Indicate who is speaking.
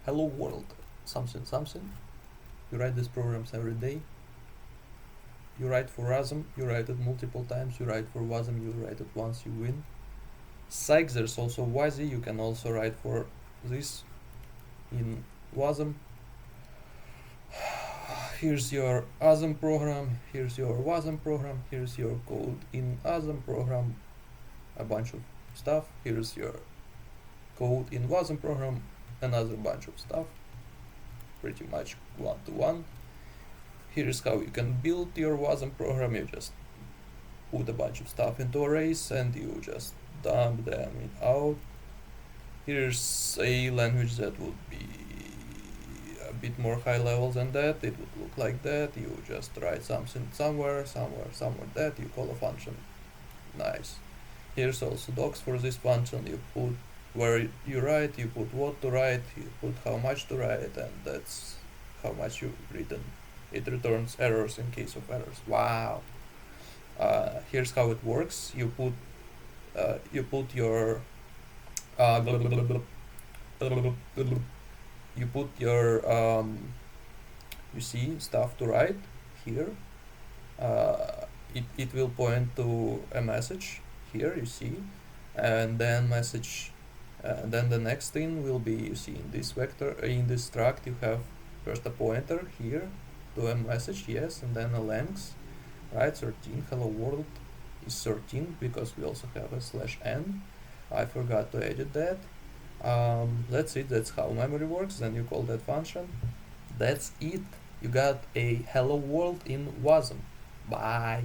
Speaker 1: hello world something something. You write these programs every day. You write for WASM, you write it multiple times. You write for WASM, you write it once, you win. Psych, there's also WASI, you can also write for this in WASM. Here's your WASM program, here's your WASM program, here's your code in WASM program, a bunch of stuff. Here's your code in WASM program, another bunch of stuff, pretty much one to one. Here's how you can build your WASM program. You just put a bunch of stuff into arrays and you just dump them out. Here's a language that would be a bit more high level than that. It would look like that. You just write something somewhere that you call a function. Nice. Here's also docs for this function. You put where you write, you put what to write, you put how much to write, and that's how much you've written. It returns errors in case of errors. Wow. Here's how it works. You put your you put your you see stuff to write here. It will point to a message here, you see, and then message, then the next thing will be, you see, in this vector, in this struct you have first a pointer here to a message, yes, and then a length, right? 13, hello world is 13 because we also have a /n. I forgot to edit that. That's it. That's how memory works. Then you call that function. That's it. You got a hello world in WASM. Bye.